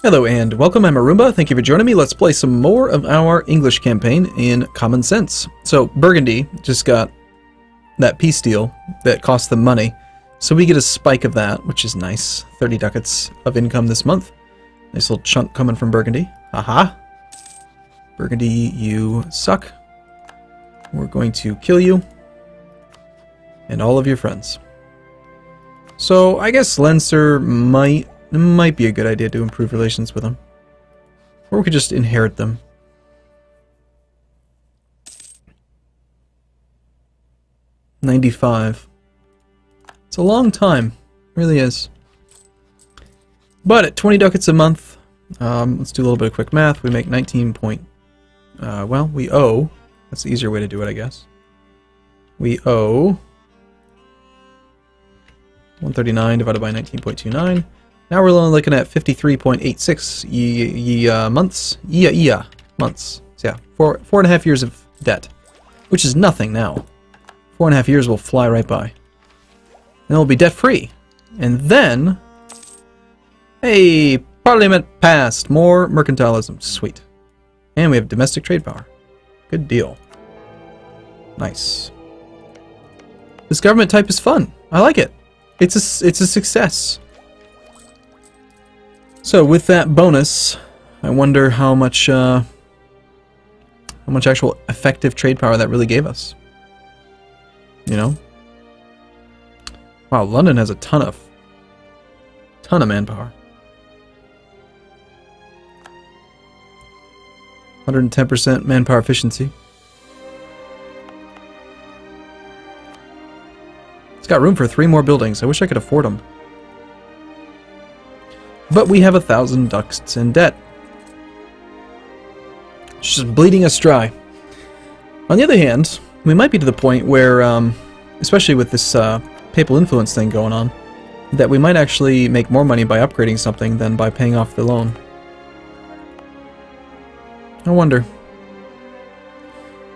Hello and welcome, I'm Arumba, thank you for joining me. Let's play some more of our English campaign in Common Sense. So, Burgundy just got that peace deal that cost them money, so we get a spike of that, which is nice. 30 ducats of income this month. Nice little chunk coming from Burgundy. Haha. Burgundy, you suck. We're going to kill you. And all of your friends. So, I guess Leinster might be a good idea to improve relations with them. Or we could just inherit them. $95. It's a long time. It really is. But at 20 ducats a month, let's do a little bit of quick math. We make 19 point... well, we owe... That's the easier way to do it, I guess. We owe... 139 divided by 19.29. Now we're only looking at 53.86 months. Months. So yeah, four and a half years of debt, which is nothing now. 4.5 years will fly right by. Then we'll be debt free, and then, hey, Parliament passed. More mercantilism, sweet, and we have domestic trade power. Good deal. Nice. This government type is fun. I like it. It's a success. So with that bonus, I wonder how much actual effective trade power that really gave us. You know? Wow, London has a ton of manpower. 110% manpower efficiency. It's got room for 3 more buildings. I wish I could afford them. But we have 1,000 ducats in debt. It's just bleeding us dry. On the other hand, we might be to the point where, especially with this papal influence thing going on, that we might actually make more money by upgrading something than by paying off the loan. I wonder.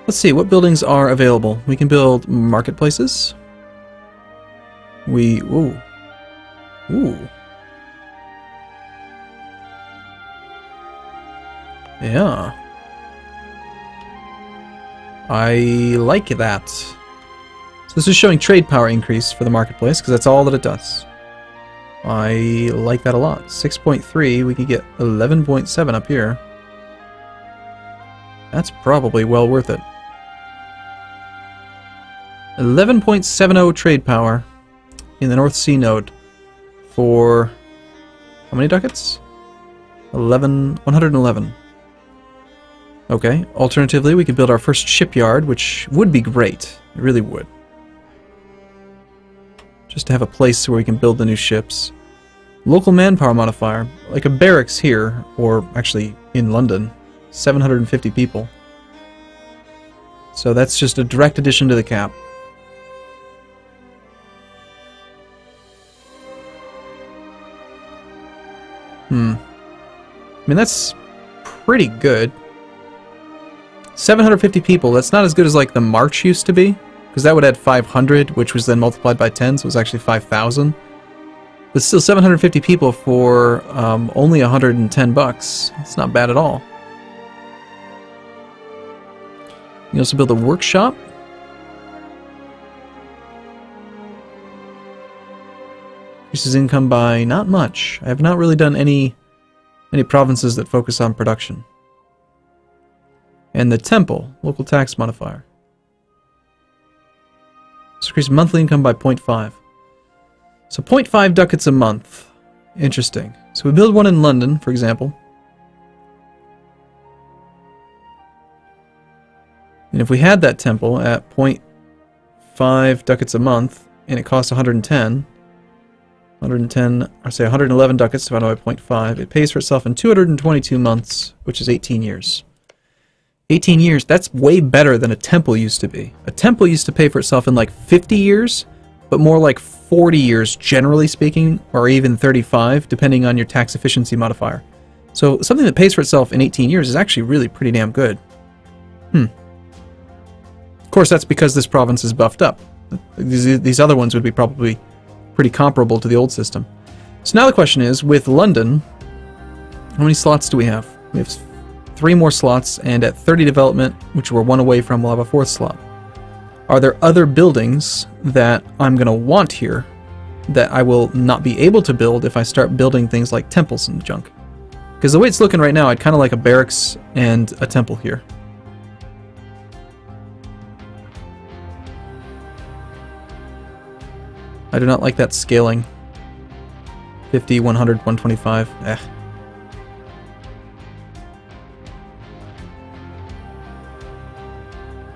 Let's see, what buildings are available? We can build marketplaces. Ooh. Yeah. I like that. So this is showing trade power increase for the marketplace, because that's all that it does. I like that a lot. 6.3, we could get 11.7 up here. That's probably well worth it. 11.70 trade power in the North Sea node for how many ducats? 111. Okay, alternatively, we could build our first shipyard, which would be great. It really would. Just to have a place where we can build the new ships. Local manpower modifier, like a barracks here, or actually in London, 750 people. So that's just a direct addition to the cap. I mean, that's pretty good. 750 people, that's not as good as like the March used to be, because that would add 500, which was then multiplied by 10, so it was actually 5,000. But still, 750 people for only 110 bucks. It's not bad at all. You can also build a workshop. Increases income by not much. I have not really done any provinces that focus on production. And the temple, local tax modifier. Let's increase monthly income by 0.5. So 0.5 ducats a month. Interesting. So we build one in London, for example. And if we had that temple at 0.5 ducats a month, and it costs 111 ducats divided by 0.5, it pays for itself in 222 months, which is 18 years. 18 years, that's way better than a temple used to be. A temple used to pay for itself in like 50 years, but more like 40 years generally speaking, or even 35, depending on your tax efficiency modifier. So something that pays for itself in 18 years is actually really pretty damn good. Of course, that's because this province is buffed up. These other ones would be probably pretty comparable to the old system. So now the question is, with London, How many slots do we have? We have 3 more slots, and at 30 development, which we're 1 away from, we'll have a 4th slot. Are there other buildings that I'm going to want here that I will not be able to build if I start building things like temples and junk? Because the way it's looking right now, I'd kind of like a barracks and a temple here. I do not like that scaling. 50, 100, 125.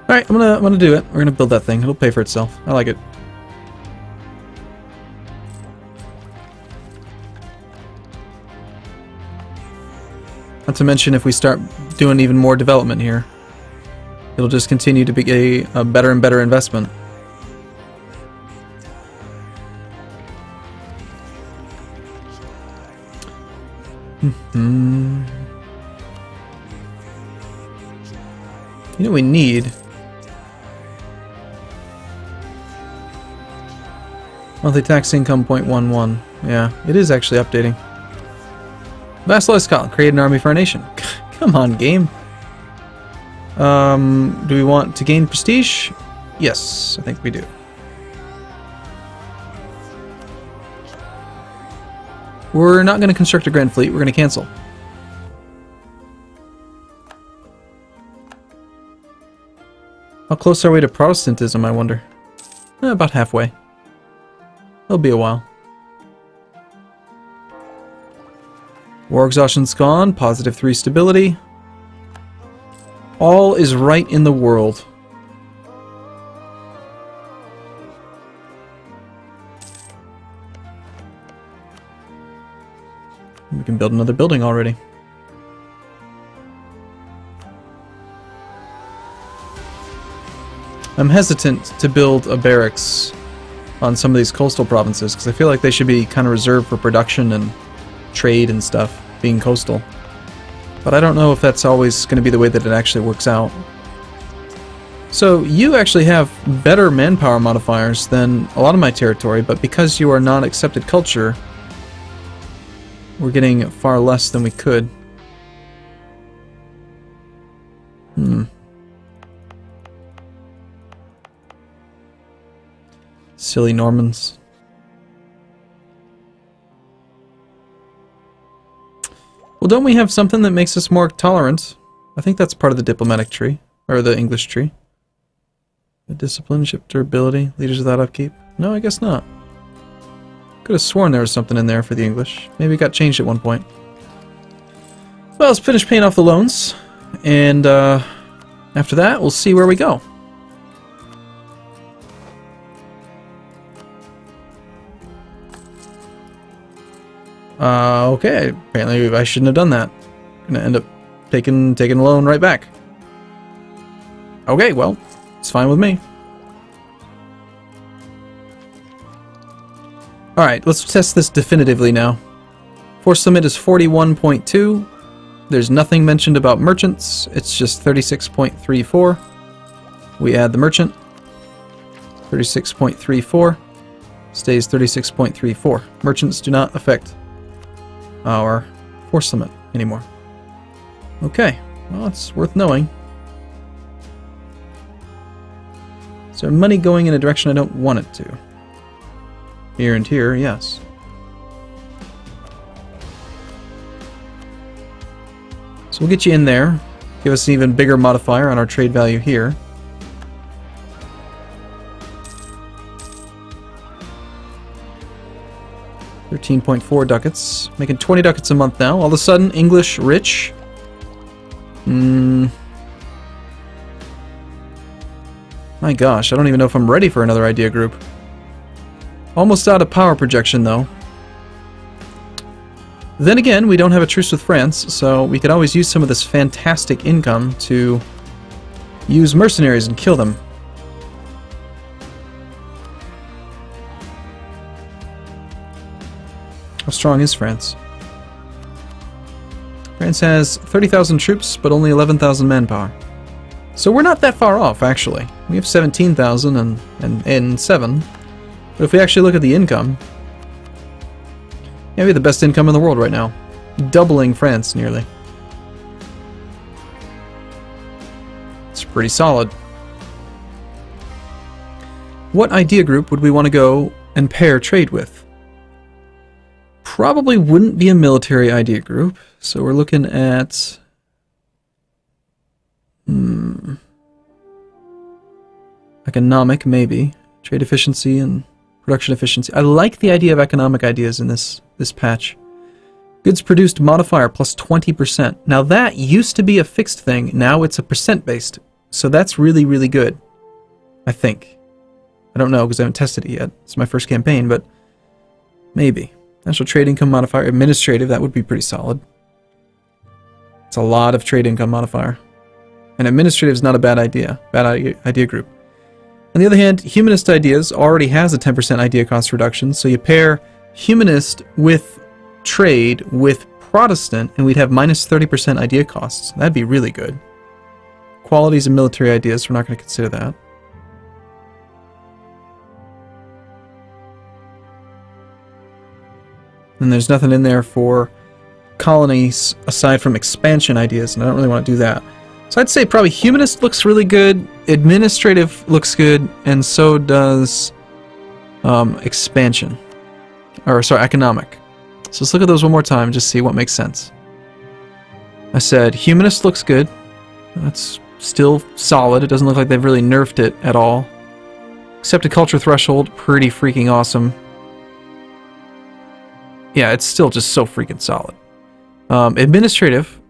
Alright, I'm gonna do it. We're gonna build that thing. It'll pay for itself. I like it. Not to mention, if we start doing even more development here, it'll just continue to be a better and better investment. You know what we need? Monthly tax income 0.11. Yeah, it is actually updating. Vassalized Scotland. Create an army for our nation. Come on, game. Do we want to gain prestige? Yes, I think we do. We're not going to construct a Grand Fleet. We're going to cancel. How close are we to Protestantism, I wonder? About halfway. It'll be a while. War exhaustion's gone. Positive 3 stability. All is right in the world. We can build another building already. I'm hesitant to build a barracks on some of these coastal provinces because I feel like they should be kind of reserved for production and trade and stuff, being coastal. But I don't know if that's always going to be the way that it actually works out. So you actually have better manpower modifiers than a lot of my territory, but because you are not accepted culture, we're getting far less than we could. Silly Normans. Well, don't we have something that makes us more tolerant? I think that's part of the diplomatic tree, or the English tree. The discipline, ship durability, leaders without upkeep. No, I guess not. Could have sworn there was something in there for the English. Maybe it got changed at one point. Well, let's finish paying off the loans, and after that, we'll see where we go. Okay, apparently I shouldn't have done that. Gonna end up taking the loan right back. Okay, well, it's fine with me. Alright, let's test this definitively now. Force limit is 41.2. There's nothing mentioned about merchants. It's just 36.34. We add the merchant. 36.34. Stays 36.34. Merchants do not affect our force limit anymore. Okay, well, it's worth knowing. Is there money going in a direction I don't want it to? Here and here, yes. So we'll get you in there. Give us an even bigger modifier on our trade value here. $13.4 ducats. Making 20 ducats a month now. All of a sudden, English rich. My gosh, I don't even know if I'm ready for another idea group. Almost out of power projection, though. Then again, we don't have a truce with France, so we could always use some of this fantastic income to use mercenaries and kill them. How strong is France? France has 30,000 troops, but only 11,000 manpower. So we're not that far off, actually. We have 17,000 and 7. But if we actually look at the income, yeah, we have the best income in the world right now. doubling France nearly. It's pretty solid. What idea group would we want to go and pair trade with? Probably wouldn't be a military idea group, so we're looking at economic, maybe. Trade efficiency and production efficiency. I like the idea of economic ideas in this patch. Goods produced modifier plus 20%. Now that used to be a fixed thing, now it's a percent based. So that's really, really good. I think. I don't know because I haven't tested it yet. It's my first campaign, but maybe. National trade income modifier. Administrative, that would be pretty solid. It's a lot of trade income modifier. And administrative is not a bad idea. Bad idea group. On the other hand, humanist ideas already has a 10% idea cost reduction, so you pair humanist with trade with Protestant, and we'd have minus 30% idea costs. That'd be really good. Qualities and military ideas, we're not going to consider that. And there's nothing in there for colonies aside from expansion ideas, and I don't really want to do that. So I'd say probably humanist looks really good, administrative looks good, and so does expansion. Or, sorry, economic. So let's look at those one more time and just see what makes sense. I said humanist looks good. That's still solid. It doesn't look like they've really nerfed it at all. Accepted culture threshold, pretty freaking awesome. Yeah, it's still just so freaking solid. Administrative,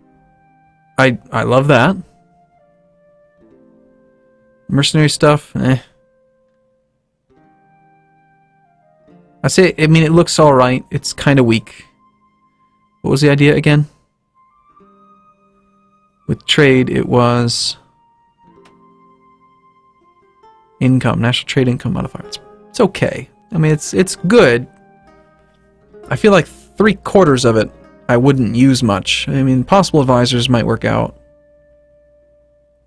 I love that. Mercenary stuff, eh. I say, I mean, it looks alright. It's kind of weak. What was the idea again? With trade, it was income, national trade income modifier. It's okay. I mean, it's good. I feel like 3/4 of it I wouldn't use much. I mean, possible advisors might work out.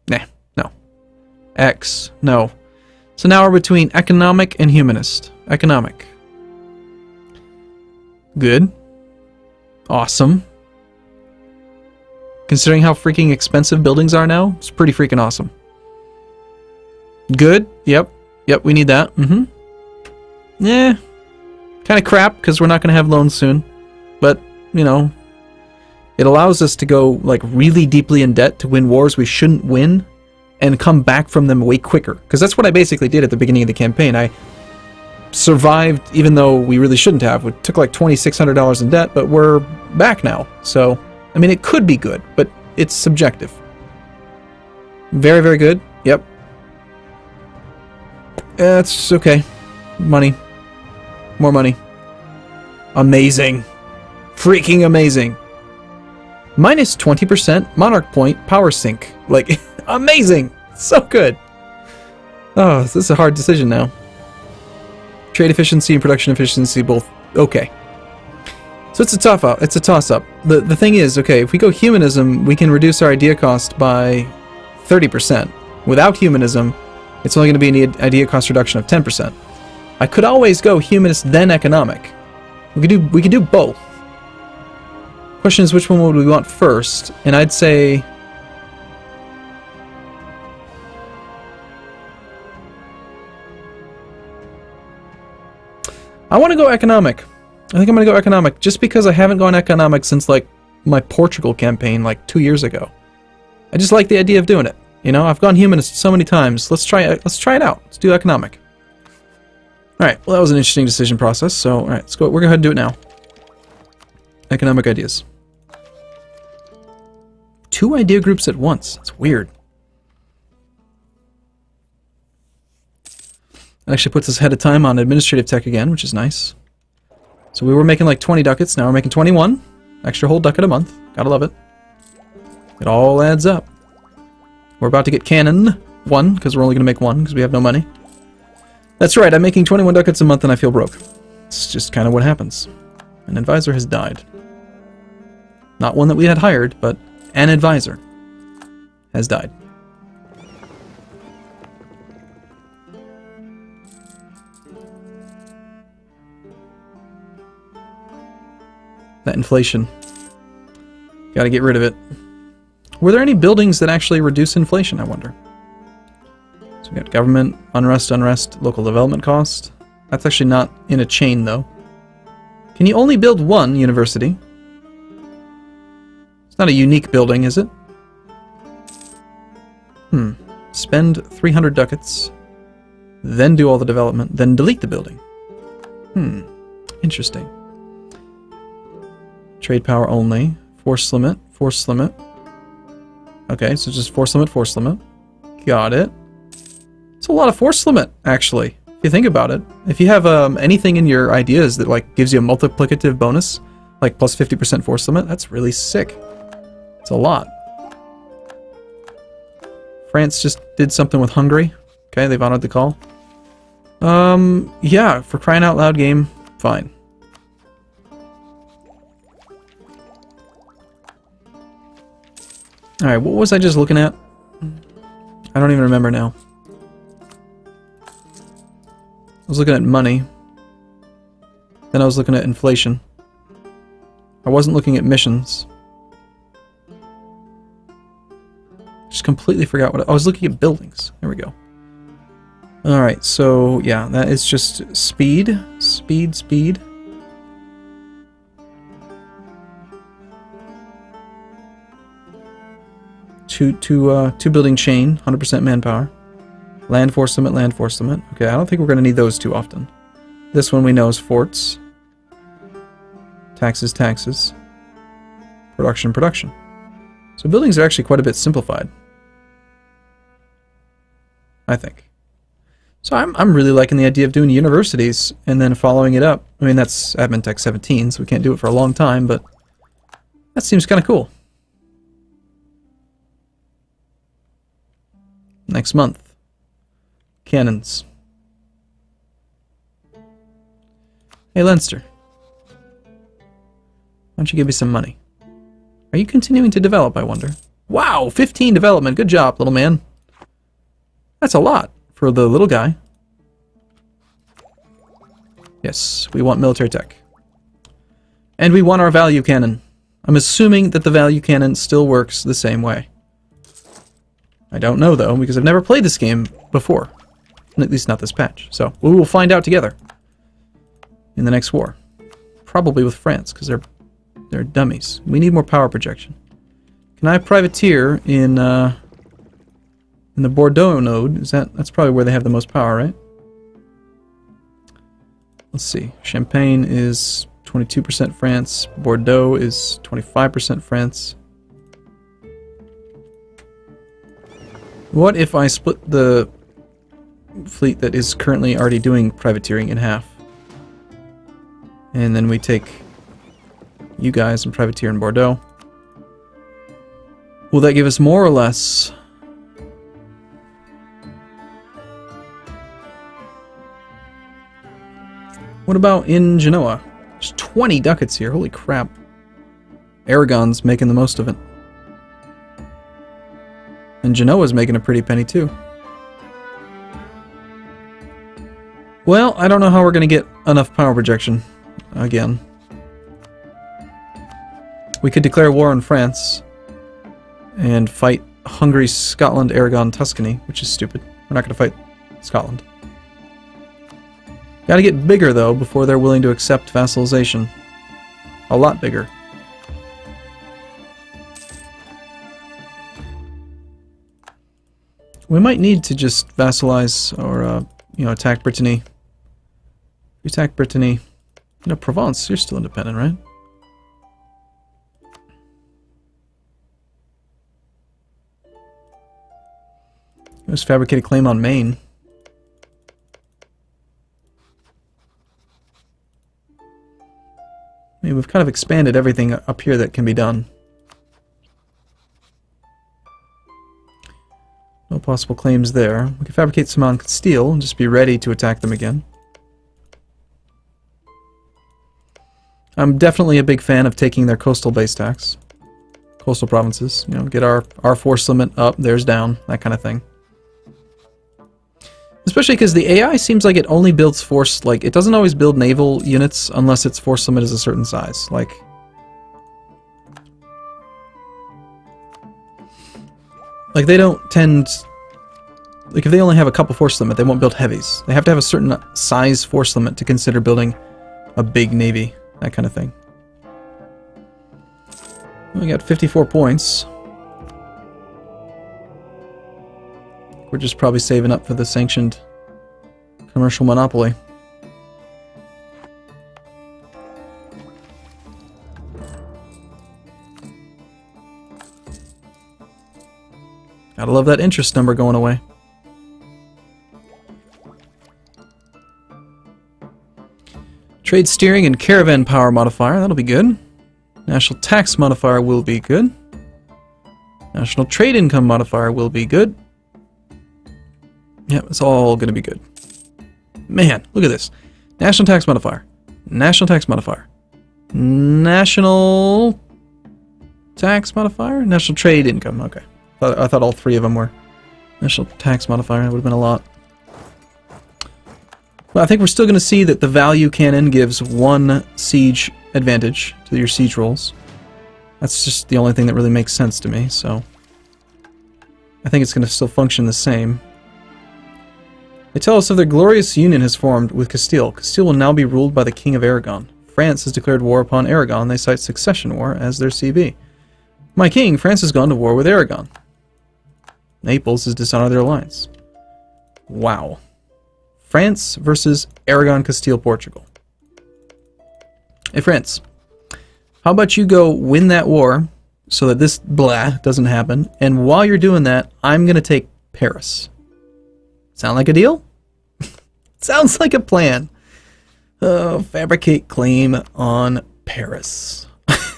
Nah, no. X, no. So now we're between economic and humanist. Economic. Good. Awesome. Considering how freaking expensive buildings are now, it's pretty freaking awesome. Good. Yep. Yep, we need that. Yeah. Kind of crap, because we're not going to have loans soon. But, you know, it allows us to go, like, really deeply in debt to win wars we shouldn't win and come back from them way quicker. Because that's what I basically did at the beginning of the campaign. I survived, even though we really shouldn't have. We took like $2,600 in debt, but we're back now. So, I mean, it could be good, but it's subjective. Very, very good. Yep. That's okay. Money. More money. Amazing. Freaking amazing. Minus 20% Monarch Point Power Sync. Like, amazing. So good. Oh, this is a hard decision now. Trade efficiency and production efficiency both okay. So it's a tough-up. It's a toss-up. The thing is, okay, if we go humanism, we can reduce our idea cost by 30%. Without humanism, it's only going to be an idea cost reduction of 10%. I could always go humanist then economic. We could do both. Question is, which one would we want first? And I'd say I want to go economic. I think I'm going to go economic just because I haven't gone economic since like my Portugal campaign like 2 years ago. I just like the idea of doing it. You know, I've gone humanist so many times. Let's try it out. Let's do economic. All right. Well, that was an interesting decision process. So, all right, let's go. We're going to do it now. Economic ideas. 2 idea groups at once. That's weird. It actually puts us ahead of time on administrative tech again, which is nice. So we were making like 20 ducats. Now we're making 21. Extra whole ducat a month. Gotta love it. It all adds up. We're about to get cannon 1, because we're only going to make 1, because we have no money. That's right, I'm making 21 ducats a month and I feel broke. It's just kind of what happens. An advisor has died. Not one that we had hired, but an advisor has died. That inflation. Gotta get rid of it. Were there any buildings that actually reduce inflation, I wonder? So we got government, unrest, local development cost. That's actually not in a chain, though. Can you only build one university? It's not a unique building, is it? Spend 300 ducats, then do all the development, then delete the building. Interesting. Trade power only. Force limit, force limit. Okay, so just force limit, force limit. Got it. It's a lot of force limit, actually, if you think about it. If you have anything in your ideas that like gives you a multiplicative bonus, like plus 50% force limit, that's really sick. It's a lot. France just did something with Hungary. Okay, they've honored the call. Yeah, for crying out loud game, fine. Alright, what was I just looking at? I don't even remember now. I was looking at money. Then I was looking at inflation. I wasn't looking at missions. Just completely forgot what I was looking at. Buildings. There we go. Alright, so yeah, that is just speed. Speed. Two building chain, 100% manpower. Land force limit, land force limit. Okay, I don't think we're going to need those too often. This one we know is forts. Taxes. Production. So buildings are actually quite a bit simplified, I think. So I'm really liking the idea of doing universities and then following it up. I mean, that's Admin Tech 17, so we can't do it for a long time, but that seems kind of cool. Next month. Cannons. Hey, Leinster. Why don't you give me some money? Are you continuing to develop, I wonder? Wow, 15 development. Good job, little man. That's a lot for the little guy. Yes, we want military tech. And we want our value cannon. I'm assuming that the value cannon still works the same way. I don't know, though, because I've never played this game before. At least not this patch. So, we will find out together in the next war. Probably with France, because they're dummies. We need more power projection. Can I privateer in the Bordeaux node? That's probably where they have the most power, right? Let's see. Champagne is 22% France. Bordeaux is 25% France. What if I split the fleet that is currently already doing privateering in half? And then we take you guys and privateer in Bordeaux. Will that give us more or less? What about in Genoa? There's 20 ducats here, holy crap. Aragon's making the most of it. And Genoa's making a pretty penny too. Well, I don't know how we're going to get enough power projection again. We could declare war on France and fight Hungary, Scotland, Aragon, Tuscany, which is stupid. We're not going to fight Scotland. Gotta get bigger, though, before they're willing to accept vassalization. A lot bigger. We might need to just vassalize or, attack Brittany. If we attack Brittany... Provence, you're still independent, right? Let's fabricate a claim on Maine. I mean, we've kind of expanded everything up here that can be done. No possible claims there. We can fabricate some on Castile and just be ready to attack them again. I'm definitely a big fan of taking their coastal base tax. Coastal provinces, get our force limit up, theirs down, that kind of thing. Especially because the AI seems like it only builds force, it doesn't always build naval units unless its force limit is a certain size. Like, they don't tend... Like, if they only have a couple force limit, they won't build heavies. They have to have a certain size force limit to consider building a big navy. That kind of thing. We got 54 points. We're just probably saving up for the sanctioned commercial monopoly. Gotta love that interest number going away. Trade steering and caravan power modifier, that'll be good. National tax modifier will be good. National trade income modifier will be good. Yep, it's all gonna be good. Man, look at this. National tax modifier. National tax modifier. National tax modifier? National trade income, okay. I thought all three of them were. National tax modifier, that would have been a lot. Well, I think we're still going to see that the value cannon gives 1 siege advantage to your siege rolls. That's just the only thing that really makes sense to me, so... I think it's going to still function the same. They tell us that their glorious union has formed with Castile. Castile will now be ruled by the King of Aragon. France has declared war upon Aragon. They cite succession war as their CB. My king, France has gone to war with Aragon. Naples has dishonored their alliance. Wow. France versus Aragon, Castile, Portugal. Hey, France. How about you go win that war so that this blah doesn't happen, and while you're doing that, I'm going to take Paris. Sound like a deal? Sounds like a plan. Fabricate claim on Paris.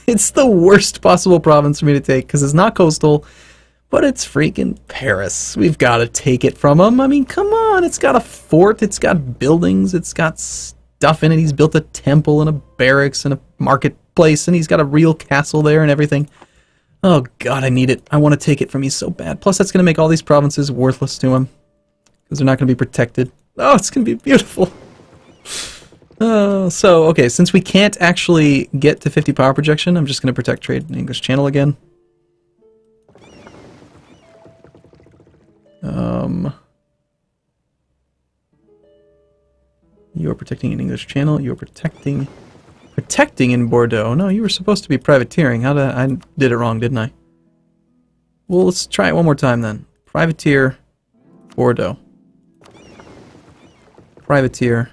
It's the worst possible province for me to take because it's not coastal, but it's freaking Paris. We've got to take it from him. I mean, come on. It's got a fort. It's got buildings. It's got stuff in it. He's built a temple and a barracks and a marketplace, and he's got a real castle there and everything. Oh, God, I need it. I want to take it from you so bad. Plus, that's going to make all these provinces worthless to him because they're not going to be protected. Oh, it's going to be beautiful. So, okay, since we can't actually get to 50 power projection, I'm just going to protect trade in English Channel again. You are protecting in English Channel. You are protecting in Bordeaux. No, you were supposed to be privateering. I did it wrong, didn't I? Well, let's try it one more time then. Privateer, Bordeaux. Privateer,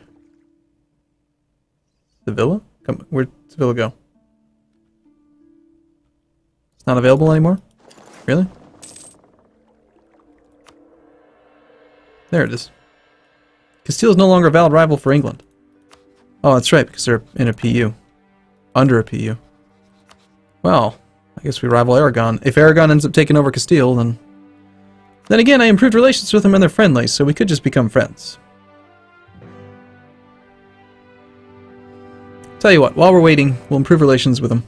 Sevilla? Come, where'd Sevilla go? It's not available anymore? Really? There it is. Castile is no longer a valid rival for England. Oh, that's right, because they're in a PU. Under a PU. Well, I guess we rival Aragon. If Aragon ends up taking over Castile, then... Then again, I improved relations with them and they're friendly, so we could just become friends. Tell you what, while we're waiting, we'll improve relations with them.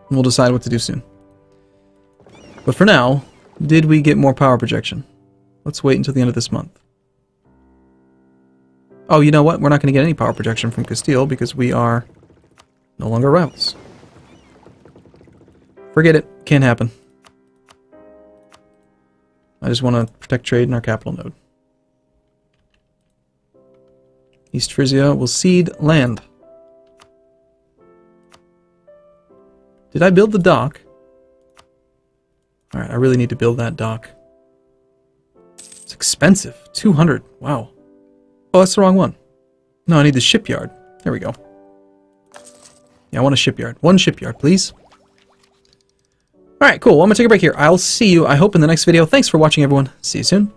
And we'll decide what to do soon. But for now, did we get more power projection? Let's wait until the end of this month. Oh, you know what? We're not going to get any power projection from Castile because we are no longer rivals. Forget it. Can't happen. I just want to protect trade in our capital node. East Frisia will cede land. Did I build the dock? Alright, I really need to build that dock. It's expensive. 200. Wow. Oh, that's the wrong one. No, I need the shipyard. There we go. Yeah, I want a shipyard. One shipyard, please. Alright, cool. Well, I'm going to take a break here. I'll see you, I hope, in the next video. Thanks for watching, everyone. See you soon.